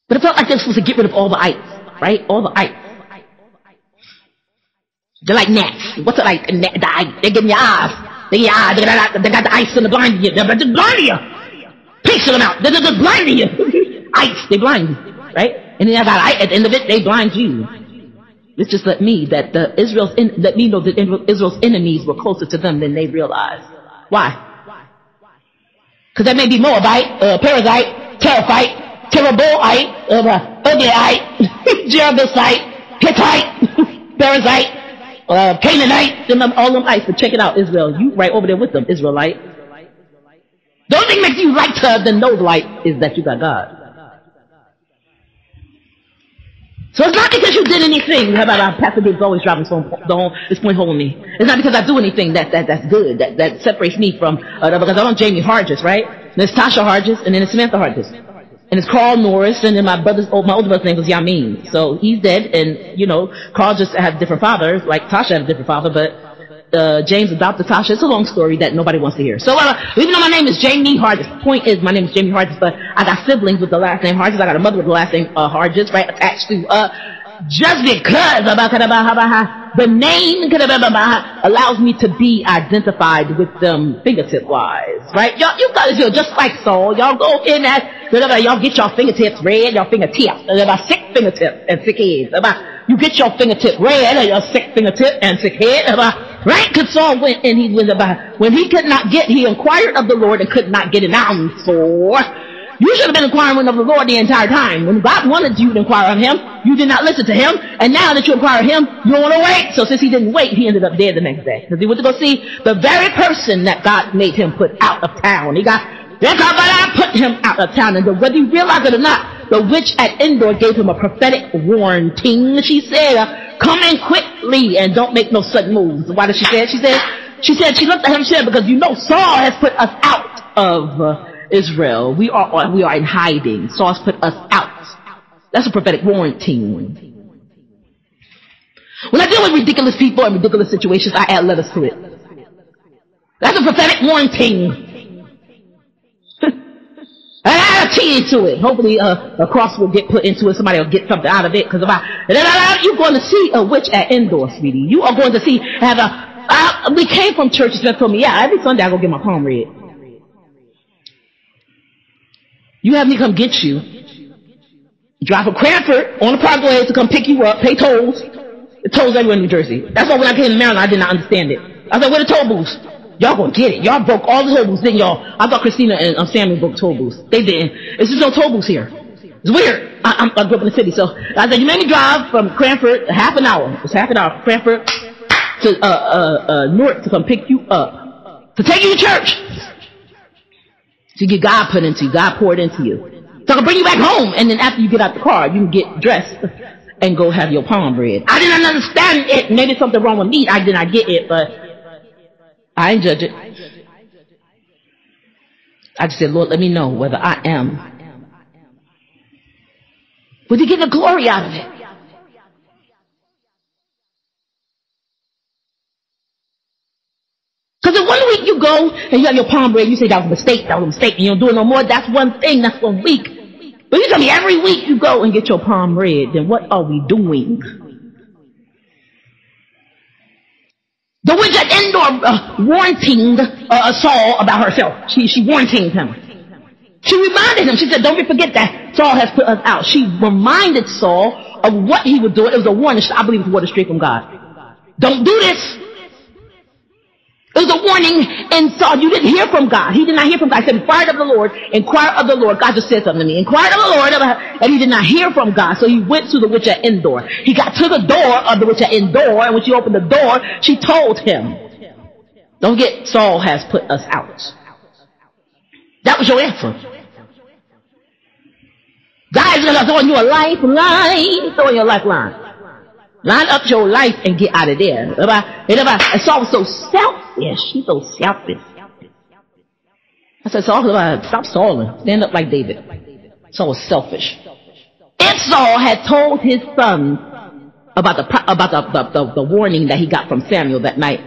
But it felt like they were supposed to get rid of all the ites, right? All the ites. They're like gnats. What's it like? The eye. They get in your eyes. They got the ice and the blinding you. They're blinding you. Picture them out. They're blinding you. Ice. They blind you, right? And then I got at the end of it, they blind you. This just let me know that Israel's enemies were closer to them than they realized. Why? Because that may be Moabite, Perizzite, Teraphite, Jeroboamite, Uglyite, Jebusite, Hittite, Perizzite, Canaanite, all them ites. But check it out, Israel. You right over there with them, Israelite. The only thing makes you lighter than those lights is that you got God. So it's not because you did anything. How about Pastor Dave's always driving this point home with me. It's not because I do anything that's good, that separates me from, because I'm Jamie Hargis, right? And there's Tasha Hargis, and then there's Samantha Hargis. And it's Carl Norris, and then my older brother's name was Yamin. So he's dead, and, Carl just had a different father, like Tasha had a different father, but James adopted Tasha. It's a long story that nobody wants to hear. So even though my name is Jamie Hargis, the point is my name is Jamie Hargis, but I got siblings with the last name Hargis. I got a mother with the last name Hargis, right, attached to just because the name allows me to be identified with them fingertip wise, right? Y'all, you guys feel just like Saul. Y'all go in at y'all get your fingertips red, your fingertips about sick fingertips and sick heads. You get your fingertip red, your sick fingertip and sick head. Right? Because Saul went and he went about when he could not get, he inquired of the Lord and could not get an answer. You should have been inquiring of the Lord the entire time. When God wanted you to inquire of him, you did not listen to him. And now that you inquire of him, you don't want to wait. So since he didn't wait, he ended up dead the next day. Because he went to go see the very person that God made him put out of town. I put him out of town. And whether you realize it or not, the witch at Endor gave him a prophetic warning. She said, come in quickly and don't make no sudden moves. Why did she say it? She looked at him and said, because Saul has put us out of Israel. We are in hiding. Saul's put us out. That's a prophetic warning. When I deal with ridiculous people and ridiculous situations, I add letters to it. That's a prophetic warning. I add a T to it. Hopefully a cross will get put into it. Somebody will get something out of it. Because you're going to see a witch at Endor, sweetie. You are going to see, we came from churches that told me, yeah, every Sunday I go get my palm read. You have me come get you, drive from Cranford on the Parkway to come pick you up, pay tolls. The tolls everywhere in New Jersey. That's why when I came to Maryland, I did not understand it. I was like, where the toll booths? Y'all gonna get it. Y'all broke all the toll booths, didn't y'all? I thought Christina and Samuel broke toll booths. They didn't. It's just no toll booths here. It's weird. I grew up in the city, so I said, you made me drive from Cranford half an hour. It's half an hour from Cranford to Newark to come pick you up. To take you to church. To get God put into you, God poured into you. So I can bring you back home, and then after you get out the car, you can get dressed and go have your palm read. I didn't understand it. Maybe something wrong with me. I did not get it, but I didn't judge it. I just said, Lord, let me know whether I am. Would you get the glory out of it? Because in 1 week you go and you have your palm read, you say that was a mistake, and you don't do it no more. That's one thing, that's 1 week. But you tell me every week you go and get your palm read, then what are we doing? The witch at Endor warned Saul about herself. She warned him. She reminded him. She said, don't forget that Saul has put us out. She reminded Saul of what he would do. It was a warning. I believe it's a word straight from God. Don't do this. It was a warning, and Saul, you didn't hear from God. He did not hear from God. He said, inquire of the Lord, inquire of the Lord. God just said something to me. Inquire of the Lord, and he did not hear from God. So he went to the witch at Endor. He got to the door of the witch at Endor, and when she opened the door, she told him, don't get, Saul has put us out. That was your answer. God is going to throw you a lifeline, throw you a lifeline. Line up your life and get out of there. And Saul was so selfish. She's so selfish. I said, Saul, stop stalling. Stand up like David. Saul was selfish. If Saul had told his son about the warning that he got from Samuel that night,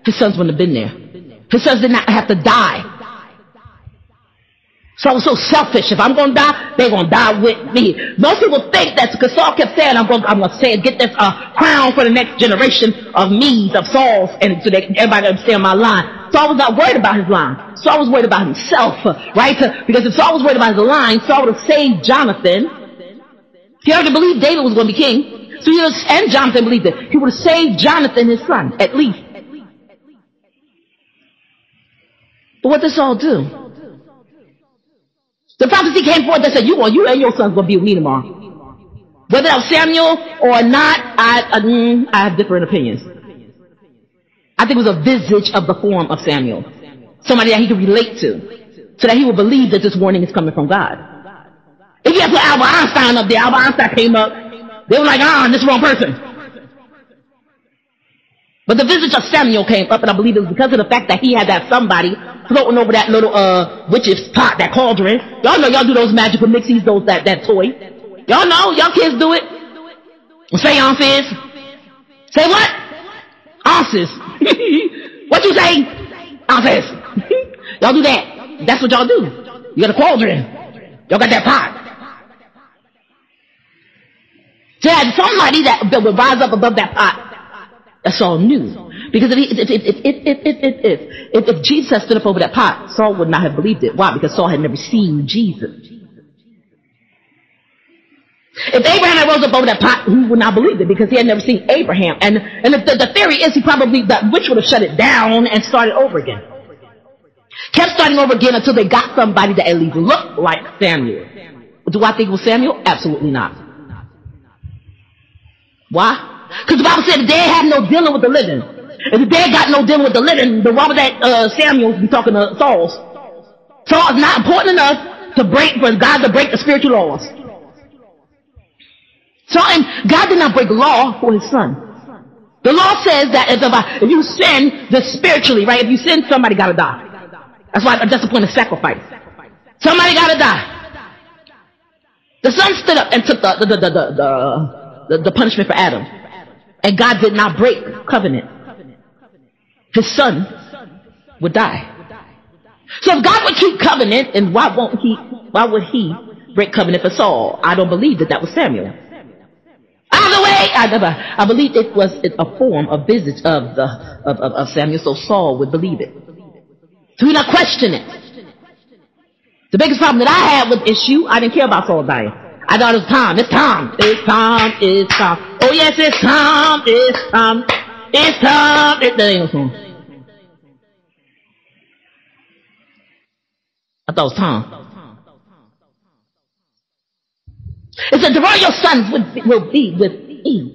his sons wouldn't have been there. His sons did not have to die. Saul was so selfish. If I'm going to die, they're going to die with me. Most people think that's because Saul kept saying, I'm going to say, get this crown for the next generation of me's, of Saul's, and so that everybody understand my line. Saul was not worried about his line. Saul was worried about himself, right? Because if Saul was worried about his line, Saul would have saved Jonathan. He already believed David was going to be king. So and Jonathan believed it. He would have saved Jonathan, his son, at least. But what did Saul do? The prophecy came forth that said, you and your son's going to be with me tomorrow. Whether that was Samuel or not, I have different opinions. I think it was a visage of the form of Samuel. Somebody that he could relate to. So that he would believe that this warning is coming from God. If you had put Albert Einstein up there, Albert Einstein came up, they were like, this is the wrong person. But the visage of Samuel came up, and I believe it was because of the fact that he had that somebody floating over that little witch's pot, that cauldron. Y'all know y'all do those magical mixies, that toy. Y'all know, y'all kids do it. Seances. Say what? Ounces. What you say? Ounces. Y'all do that. That's what y'all do. You got a cauldron. Y'all got that pot. So somebody that would rise up above that pot. That's Saul knew. Because if Jesus had stood up over that pot, Saul would not have believed it. Why? Because Saul had never seen Jesus. If Abraham had rose up over that pot, he would not believe it because he had never seen Abraham. And the theory is that witch would have shut it down and started over again. Kept starting over again until they got somebody that at least looked like Samuel. Do I think it was Samuel? Absolutely not. Why? Because the Bible said the dead had no dealing with the living. If the dead got no dealing with the living, then why would that Samuel be talking to Saul? Saul is not important enough for God to break the spiritual laws. So, and God did not break law for his son. The law says that if you sin, just spiritually, right? If you sin, somebody got to die. That's the point of sacrifice. Somebody got to die. The son stood up and took the punishment for Adam. And God did not break covenant. His son would die. So if God would keep covenant, and why would he break covenant for Saul? I don't believe that was Samuel. Either way, I believe it was a form, a visage of Samuel, so Saul would believe it. So he not question it. The biggest problem that I had with the issue, I didn't care about Saul dying. I thought it was time. It's time. It's time. It's time. Oh yes, it's time. It's time. It's time. That ain't no song. I thought it was time. It said the royal sons will be with Eve.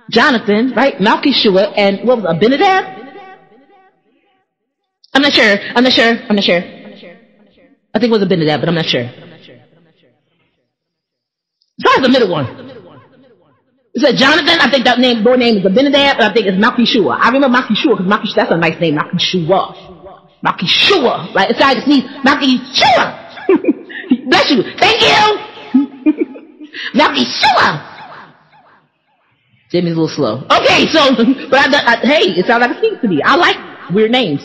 Jonathan, right? Malchishua, and what was it, Abinadab? I'm not sure. I think it was Abinadab, but I'm not sure. Try the middle one. It said Jonathan, I think that boy name is Abinadab, and I think it's Malchishua. I remember Malchishua because that's a nice name, Malchishua. Malchishua, right? It's like sneeze, Malchishua. Bless you. Thank you. Malchishua. Jimmy's a little slow. Okay, so, but hey, it sounds like a sneeze to me. I like weird names.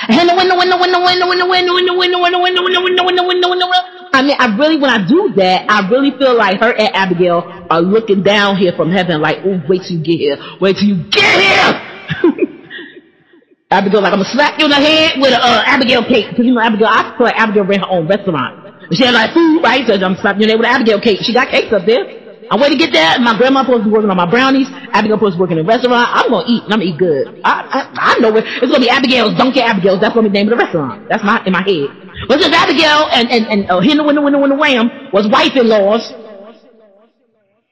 I mean, when I do that, I really feel like her and Abigail are looking down here from heaven like, oh, wait till you get here. Wait till you get here. Abigail, like, I'm gonna slap you in the head with a Abigail cake. Because, Abigail, I feel like Abigail ran her own restaurant. She had like food, right? So I'm slapping you in the head with an Abigail cake. She got cakes up there. I'm waiting to get there. My grandma supposed to be working on my brownies. Abigail supposed to be working in a restaurant. I'm gonna eat, and I'm gonna eat good. I know it. It's gonna be Abigail's, Donkey Abigail's. That's gonna be the name of the restaurant. That's in my head. But since Abigail and Henna Wham was wife-in-laws,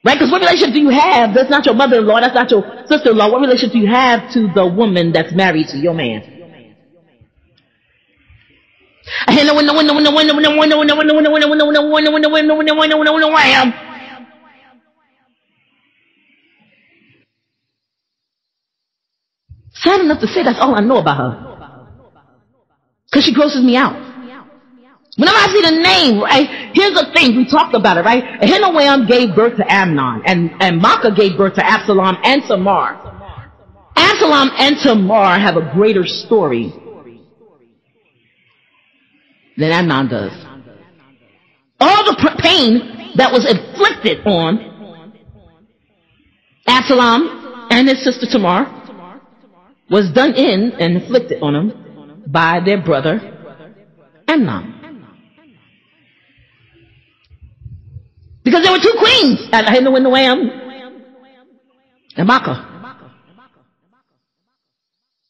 right? Because what relationship do you have? That's not your mother-in-law. That's not your sister-in-law. What relationship do you have to the woman that's married to your man? Sad enough to say that's all I know about her. Because she grosses me out. Whenever I see the name, right, here's the thing, we talked about it, right? Ahinoam gave birth to Amnon, and Maacah gave birth to Absalom and Tamar. Absalom and Tamar have a greater story than Amnon does. All the pain that was inflicted on Absalom and his sister Tamar was done in and inflicted on them by their brother Amnon. Because there were two queens, Ahinoam and Maacah.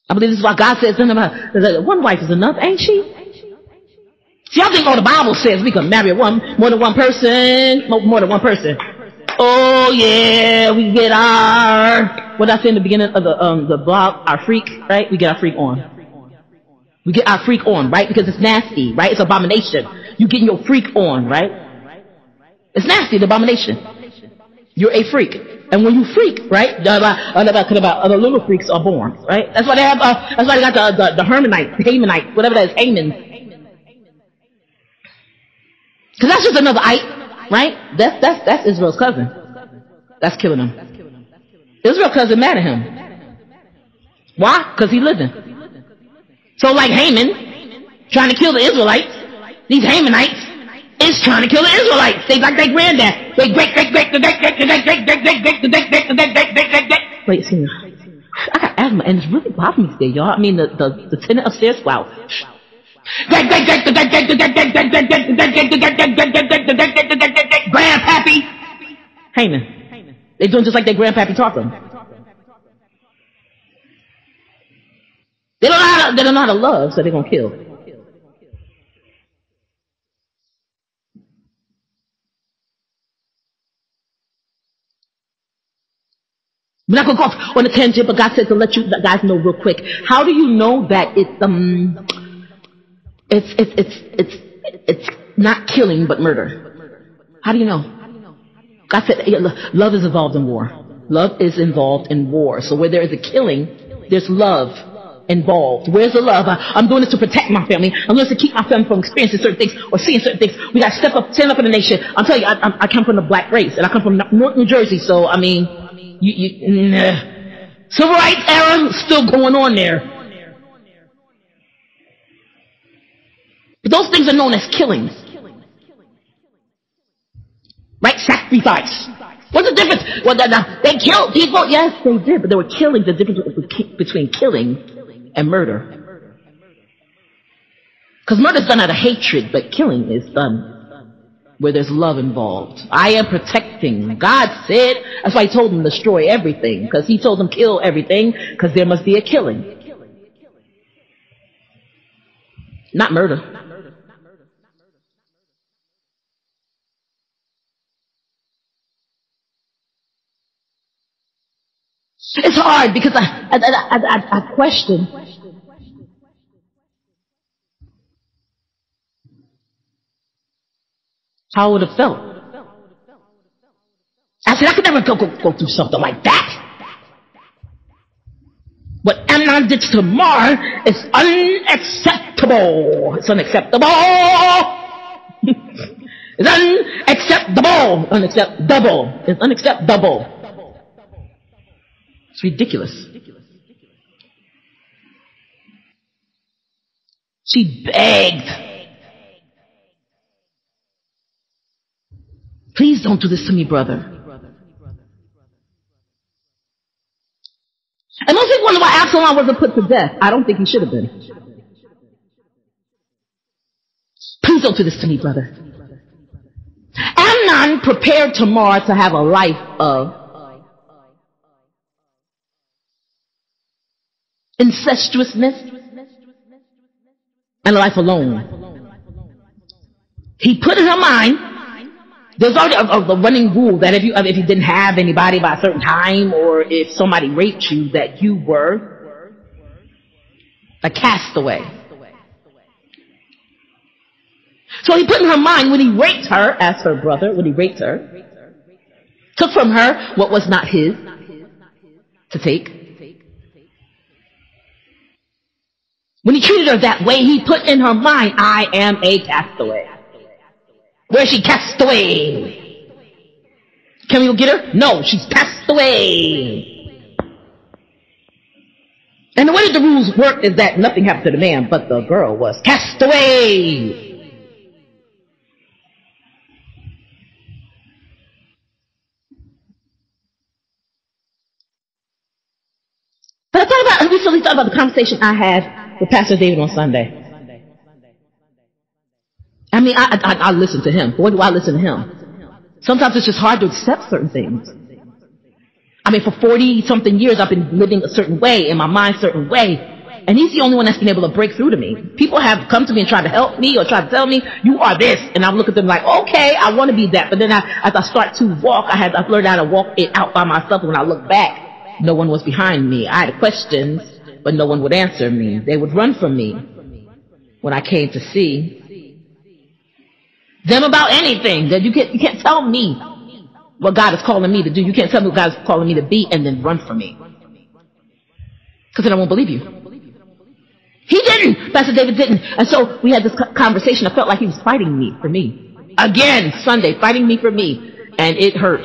I believe this is why God says one wife is enough, ain't she? See, I think all the Bible says we can marry more than one person. Oh yeah, we get our, what I said in the beginning of the blog, our freak, right? We get our freak on. We get our freak on, right? Because it's nasty, right? It's abomination. You getting your freak on, right? It's nasty, the abomination. You're a freak. And when you freak, right, the little freaks are born, right? That's why they have, that's why they got the Hamanite, whatever that is, Haman. Because that's just another ite, right? That's Israel's cousin. That's killing him. Israel's cousin mad at him. Why? Because he living. So like Haman, trying to kill the Israelites, these Hamanites is trying to kill the Israelites. They like their granddad. They wait, see, I got asthma and it's really bothering me today, y'all. I mean, the tenant upstairs, wow. Grandpappy Haman. They doing just like their grandpappy taught them. They don't know how to love, so they're gonna kill. We're not going to go off on a tangent, but God said to let you guys know real quick. How do you know that it's not killing but murder? How do you know? God said love is involved in war. Love is involved in war. So where there is a killing, there's love involved. Where's the love? I'm doing this to protect my family. I'm doing this to keep my family from experiencing certain things or seeing certain things. We got to stand up in the nation. I'm telling you, I come from the black race and I come from North New Jersey. So I mean, civil rights era still going on there. But those things are known as killings. Right? Sacrifice. What's the difference? Well, they killed people. Yes, they did, but they were killing. The difference between killing and murder. Because murder is done out of hatred, but killing is done where there's love involved. I am protecting. God said, that's why he told them destroy everything, because he told them kill everything, because there must be a killing. Not murder. It's hard because I question. How I would have felt. I said, I could never go through something like that. What Amnon did to Tamar is unacceptable. It's unacceptable. It's unacceptable. Unacceptable. It's unacceptable. It's ridiculous. She begged. Please don't do this to me, brother. And most people wonder why Absalom wasn't put to death. I don't think he should have been. Please don't do this to me, brother. Amnon prepared Tamar to have a life of incestuousness and a life alone. He put in her mind, there's already a running rule that if you didn't have anybody by a certain time, or if somebody raped you, that you were a castaway. So he put in her mind when he raped her, as her brother, when he raped her, took from her what was not his to take. When he treated her that way, he put in her mind, I am a castaway. Where's she? Cast away. Can we go get her? No, she's cast away. And the way that the rules work is that nothing happened to the man, but the girl was cast away. But I recently thought about the conversation I had with Pastor David on Sunday. I mean, I listen to him. Why do I listen to him? Sometimes it's just hard to accept certain things. I mean, for 40-something years, I've been living a certain way, in my mind a certain way. And he's the only one that's been able to break through to me. People have come to me and tried to help me or tried to tell me, you are this. And I look at them like, okay, I want to be that. But then as I start to walk, I've learned how to walk it out by myself. And when I look back, no one was behind me. I had questions, but no one would answer me. They would run from me when I came to see them about anything. That you can't tell me what God is calling me to do. You can't tell me what God is calling me to be and then run from me. Because then I won't believe you. He didn't. Pastor David didn't. And so we had this conversation. I felt like he was fighting me for me. Again, Sunday, fighting me for me. And it hurt.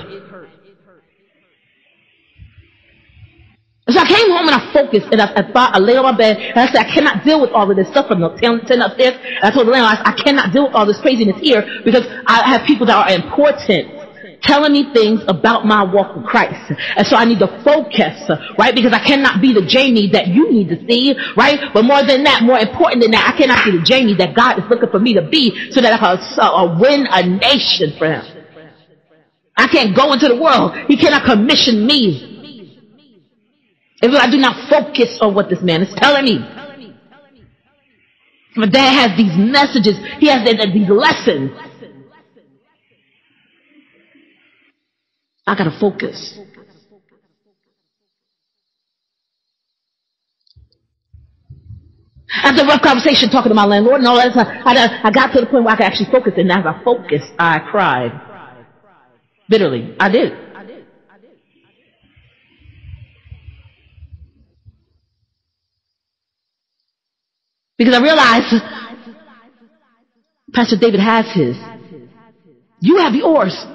So I came home and I focused and I laid on my bed and I said, I cannot deal with all of this stuff from the 10 upstairs. And I told the landlord, I cannot deal with all this craziness here because I have people that are important telling me things about my walk with Christ. And so I need to focus, right? Because I cannot be the Jamie that you need to see, right? But more than that, more important than that, I cannot be the Jamie that God is looking for me to be so that I can win a nation for him. I can't go into the world. He cannot commission me if I do not focus on what this man is telling me. My dad has these messages. He has these lessons. I gotta focus. After a rough conversation talking to my landlord and all that, I got to the point where I could actually focus. And as I focused, I cried bitterly. I did. Because I realized Pastor David has his. You have yours.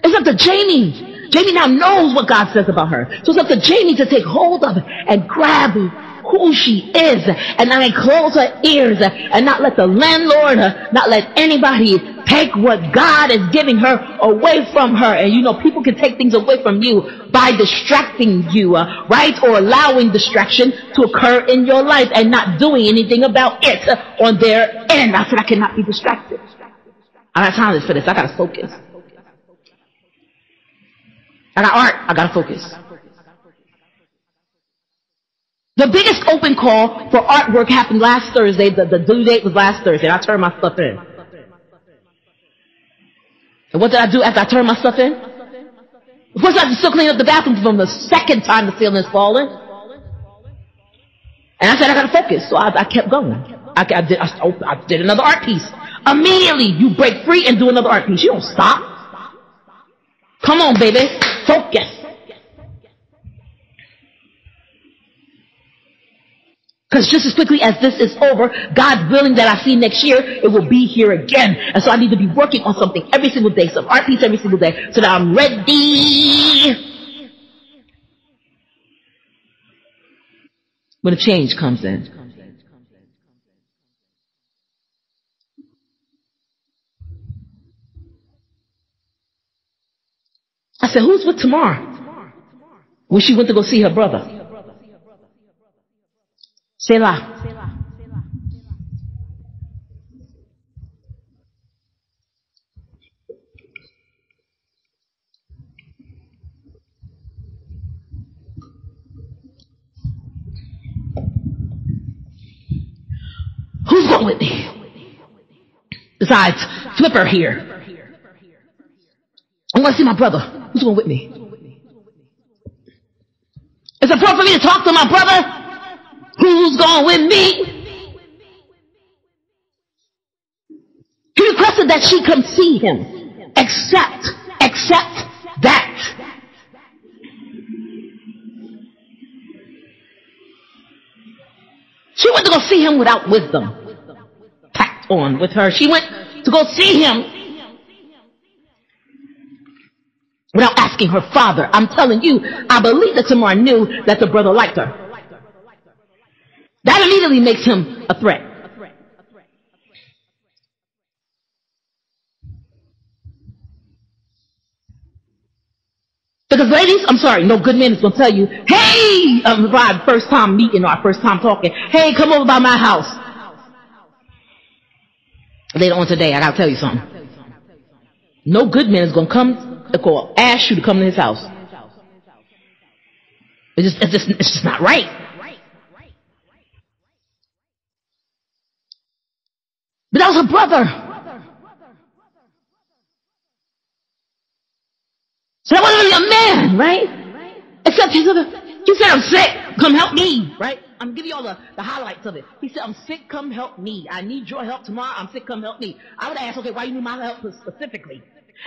It's up to Jamie. Jamie now knows what God says about her. So it's up to Jamie to take hold of it and grab who she is and not close her ears and not let the landlord, not let anybody take what God is giving her away from her. And you know, people can take things away from you by distracting you, right? Or allowing distraction to occur in your life and not doing anything about it on their end. I said, I cannot be distracted. I got time for this. I got to focus. I got art. I got to focus. The biggest open call for artwork happened last Thursday. The due date was last Thursday. I turned my stuff in. And what did I do after I turned my stuff in? First, I still clean up the bathroom from the second time the ceiling is falling. And I said, I got to focus. So I kept going. I did another art piece. Immediately, you break free and do another art piece. You don't stop. Come on, baby. Focus. Because just as quickly as this is over, God willing that I see next year, it will be here again. And so I need to be working on something every single day, some art piece every single day, so that I'm ready when a change comes in. I said, who's with Tamar? When she went to go see her brother. Selah. Who's going with me? Besides Flipper here. I want to see my brother. Who's going with me? It's important for me to talk to my brother. Who's going with me? He requested that she come see him. Accept that. She went to go see him without wisdom packed on with her. She went to go see him without asking her father. I'm telling you, I believe that Tamar knew that the brother liked her. That immediately makes him a threat. Because Because ladies, I'm sorry, no good man is going to tell you, hey, our first time meeting or our first time talking, hey, come over by my house. Later on today, I got to tell you something. No good man is going to come or ask you to come to his house. It's just not right. But that was her brother. So that wasn't really a man, right? Except he said, I'm sick, come help me, right? I'm giving you all the highlights of it. He said, I'm sick, come help me. I need your help tomorrow, I'm sick, come help me. I would ask, okay, why you need my help specifically?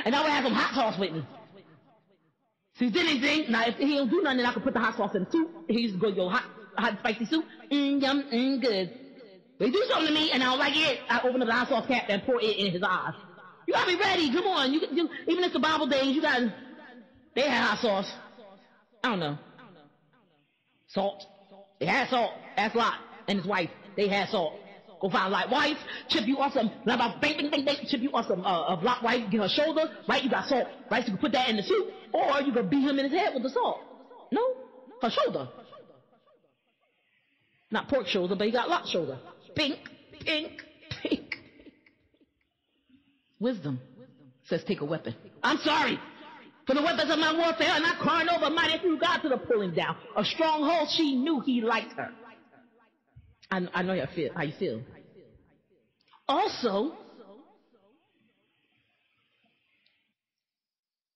And I would have some hot sauce with me. So he did anything. Now, if he don't do nothing, then I could put the hot sauce in the soup. He used to go, yo, hot spicy soup. Yum, good. But he do something to me, and I don't like it. I open up the hot sauce cap and pour it in his eyes. You gotta be ready. Come on. You even if it's the Bible days, they had hot sauce. I don't know. Salt. They had salt. Ask Lot and his wife. They had salt. Go find Lot wife. Chip you off some. Chip you off some Lot wife. Get her shoulder. Right. You got salt. Right. So you can put that in the soup, or you can beat him in his head with the salt. No, her shoulder. Not pork shoulder, but he got Lot shoulder. Pink. Wisdom says take a weapon. I'm sorry. For the weapons of my warfare are not crying over mighty through God to the pulling down. A stronghold, she knew he liked her. I know how you feel. Also,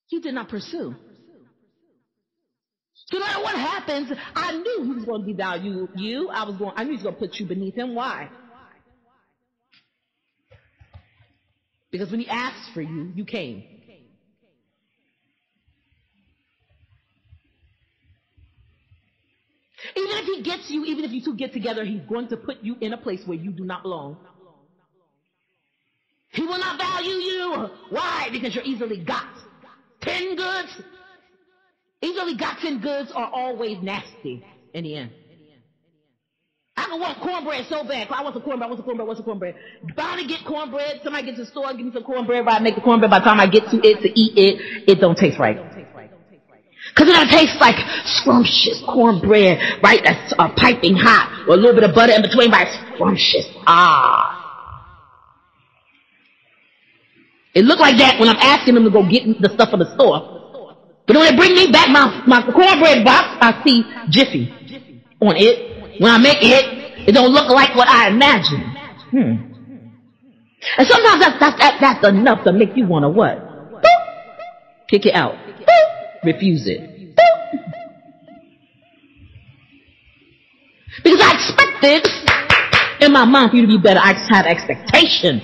he did not pursue. So no matter what happens, I knew he was going to devalue you. I knew he was going to put you beneath him. Why? Because when he asked for you, you came. Even if he gets you, even if you two get together, he's going to put you in a place where you do not belong. He will not value you. Why? Because you're easily got. 10 goods. Easily gotten goods are always nasty in the end. I want cornbread so bad. I want some cornbread. Bound to get cornbread. Somebody gets to the store, give me some cornbread. I make the cornbread. By the time I get to it to eat it, it don't taste right. Because it don't taste like scrumptious cornbread, right? That's piping hot, or a little bit of butter in between, right? Scrumptious. It looked like that when I'm asking them to go get the stuff from the store. But when they bring me back my cornbread box, I see Jiffy on it. When I make it, it don't look like what I imagined. And sometimes that's enough to make you want to what? Boop. Kick it out. Boop. Refuse it. Boop. Because I expected in my mind for you to be better. I just had expectation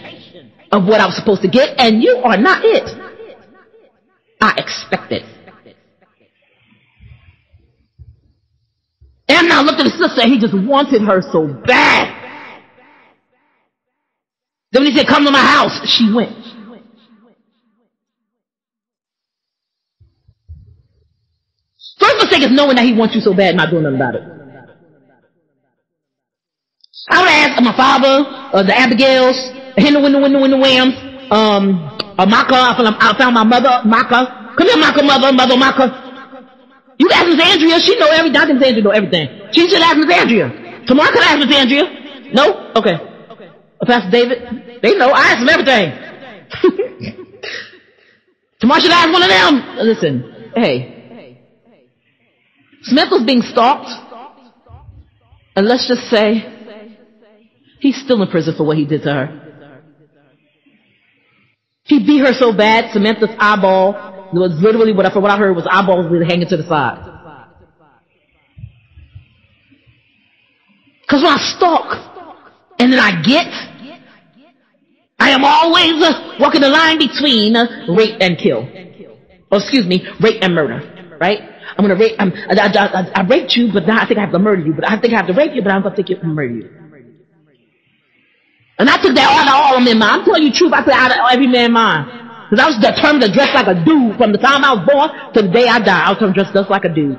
of what I was supposed to get, and you are not it. I expected. And now looked at his sister, and he just wanted her so bad. Then when he said, come to my house, she went. First mistake is knowing that he wants you so bad and not doing nothing about it. I would ask my father, the Abigails, Henry Whams, Maka. I found my mother, Maka. Come here, Maka, mother Maka. You ask Miss Andrea, she know everything. I think Miss Andrea know everything. She should ask Miss Andrea. Tomorrow could ask Miss Andrea. No? Okay. Pastor David, they know. I ask them everything. Tomorrow should ask one of them. Listen, hey. Smith was being stalked. And let's just say, he's still in prison for what he did to her. He beat her so bad, Samantha's eyeball, it was literally, what I heard was eyeballs really hanging to the side. Because when I stalk, and then I am always walking the line between rape and kill. Or excuse me, rape and murder. Right? I'm going to rape, I raped you, but now I think I have to murder you. But I think I have to rape you, but I'm going to think I murder you. And I took that out of all of men mind. I'm telling you the truth, I took it out of every man's mind. Because I was determined to dress like a dude from the time I was born to the day I die. I was determined to dress just like a dude.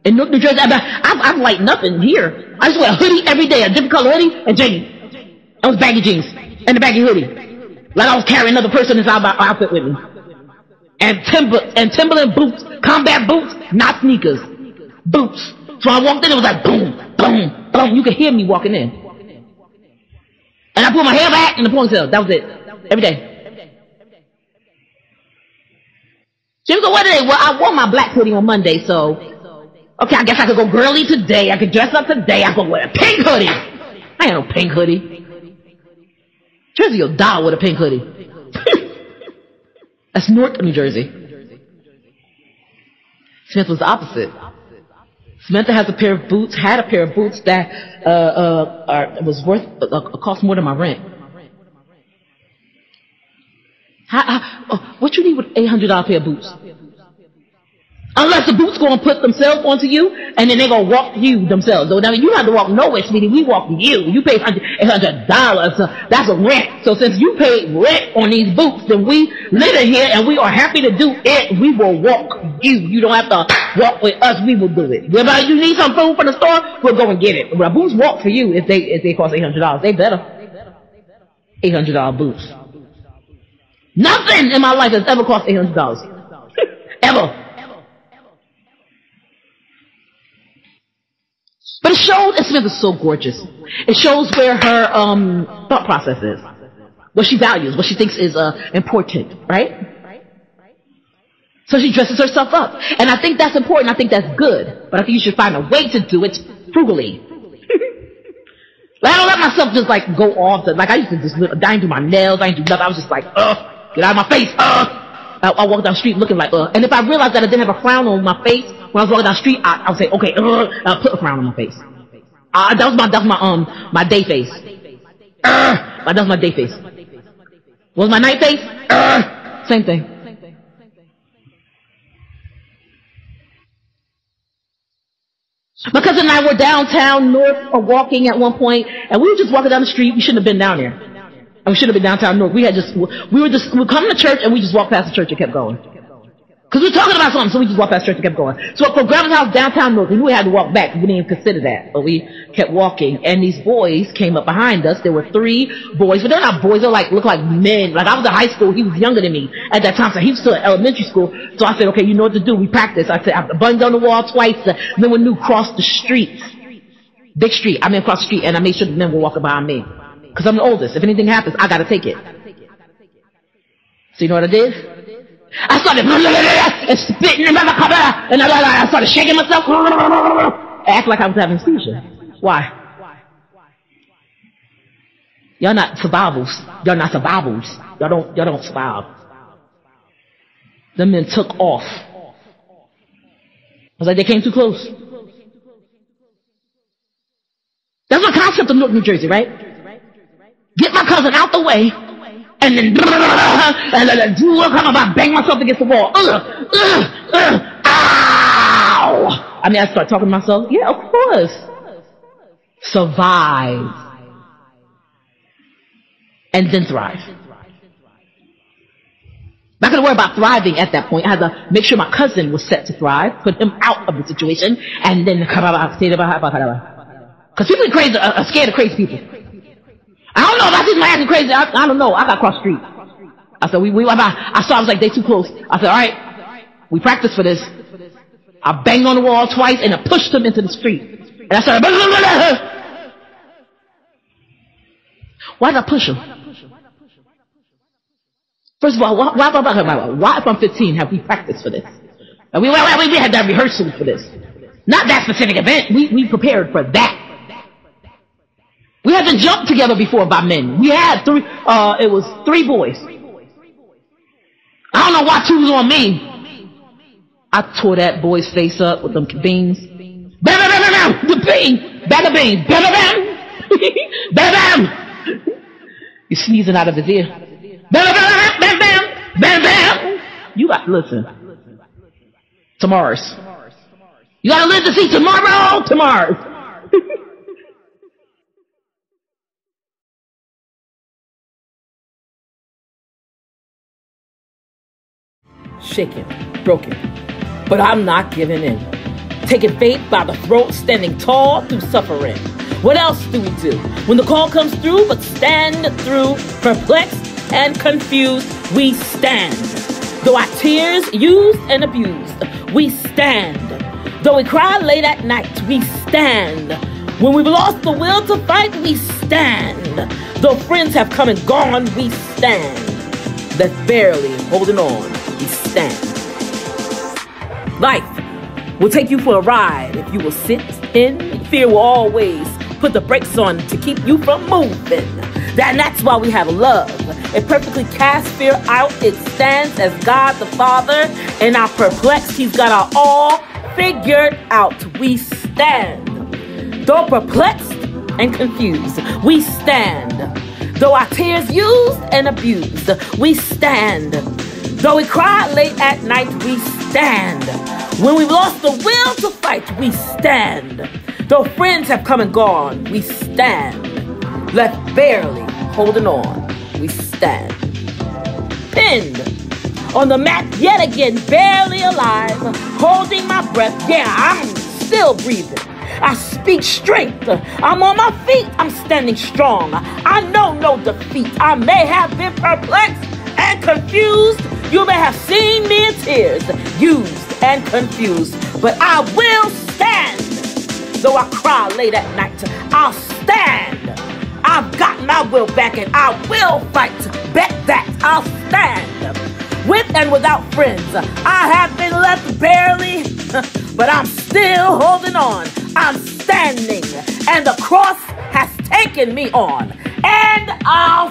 And New Jersey, I've like nothing here. I just wear a hoodie every day, a different color hoodie and jeans. I was baggy jeans and a baggy hoodie. Like I was carrying another person inside my outfit with me. And Timberland boots, combat boots, not sneakers, boots. So I walked in, it was like boom, boom, boom. You could hear me walking in. And I put my hair back in the ponytail. That was it. Every day. She was like, what today? Well, I wore my black hoodie on Monday, so okay, I guess I could go girly today. I could dress up today. I could wear a pink hoodie. I ain't no pink hoodie. Jersey, you'll die with a pink hoodie. That's Newark, New Jersey. Smith was the opposite. Samantha had a pair of boots that was worth cost more than my rent. What you need with $800 pair of boots? Unless the boots gonna put themselves onto you, and then they gonna walk you themselves. So, I mean, you don't have to walk nowhere, sweetie. We walk you. You pay $800. So that's a rent. So since you paid rent on these boots, then we live in here and we are happy to do it. We will walk you. You don't have to walk with us. We will do it. Whether you need some food from the store, we'll go and get it. But boots walk for you if they cost $800. They better. $800 boots. Nothing in my life has ever cost $800. Ever. But it shows, and Smith is so gorgeous. It shows where her thought process is, what she values, what she thinks is important, right? So she dresses herself up, and I think that's important. I think that's good, but I think you should find a way to do it frugally. Like, I don't let myself just like go off. Like I used to just, I didn't do my nails, I didn't do nothing. I was just like, get out of my face, I walk down the street looking like, and if I realized that I didn't have a frown on my face when I was walking down the street, I would say, okay, I'll put a frown on my face. That was my day face. That was my day face. What was my night face? Same thing. My cousin and I were downtown North walking at one point, and we were just walking down the street. We shouldn't have been down there. And we should have been downtown North. We were coming to church, and we just walked past the church and kept going. Because we were talking about something, so we just walked past church and kept going. So from Grandma's house downtown North, we knew we had to walk back. We didn't even consider that. But we kept walking. And these boys came up behind us. There were 3 boys. But they're not boys. They look like men. Like I was in high school. He was younger than me at that time. So he was still in elementary school. So I said, okay, you know what to do. We practiced. I said, I bunged on the wall twice. Then we knew cross the street. Big street. I mean, across the street. And I made sure the men were walking behind me. Because I'm the oldest. If anything happens, I got to take it. So you know what I did? I started and spitting and I started shaking myself. I act like I was having a seizure. Why? Y'all not survivals. Y'all not survivals. Y'all don't survive. The men took off. I was like, they came too close. That's my concept of Newark, New Jersey, right? Get my cousin out the way. And then bang myself against the wall. Ow! I mean, I start talking to myself. Yeah, of course. Survive. And then thrive. Not going to worry about thriving at that point. I had to make sure my cousin was set to thrive, put him out of the situation, and then because people are crazy, are scared of crazy people. I don't know if I think my acting crazy. I don't know. I got cross street. I said, I saw, I was like, they too close. I said, all right, we practiced for this. I banged on the wall twice and I pushed them into the street. And I started, why did I push them? First of all, why if I'm 15 have we practiced for this? And we had that rehearsal for this. Not that specific event. We prepared for that. We had to jump together before by men. We had 3, it was 3 boys. I don't know why 2 was on me. I tore that boy's face up with them beans. Bam, bam, bam, bam, the bean. Bam, beans. Bam, bam, bam, bam. He's sneezing out of his ear. Bam, bam, bam, bam, bam, bam. You got, listen. Tomorrow's. You gotta live to see tomorrow. Shaken, broken, but I'm not giving in. Taking faith by the throat, standing tall through suffering. What else do we do when the call comes through? But stand through, perplexed and confused, we stand. Though our tears used and abused, we stand. Though we cry late at night, we stand. When we've lost the will to fight, we stand. Though friends have come and gone, we stand. That's barely holding on, we stand. Life will take you for a ride if you will sit in. Fear will always put the brakes on to keep you from moving. That's why we have love. It perfectly casts fear out. It stands as God the Father. In our perplexed, He's got our all figured out. We stand. Though perplexed and confused, we stand. Though our tears used and abused, we stand. Though we cry late at night, we stand. When we've lost the will to fight, we stand. Though friends have come and gone, we stand. Left barely holding on, we stand. Pinned on the mat yet again, barely alive, holding my breath. Yeah, I'm still breathing. I speak strength. I'm on my feet. I'm standing strong. I know no defeat. I may have been perplexed and confused. You may have seen me in tears, used and confused. But I will stand. Though I cry late at night, I'll stand. I've got my will back and I will fight. Bet that I'll stand. With and without friends, I have been left barely, but I'm still holding on. I'm standing, and the cross has taken me on, and I'll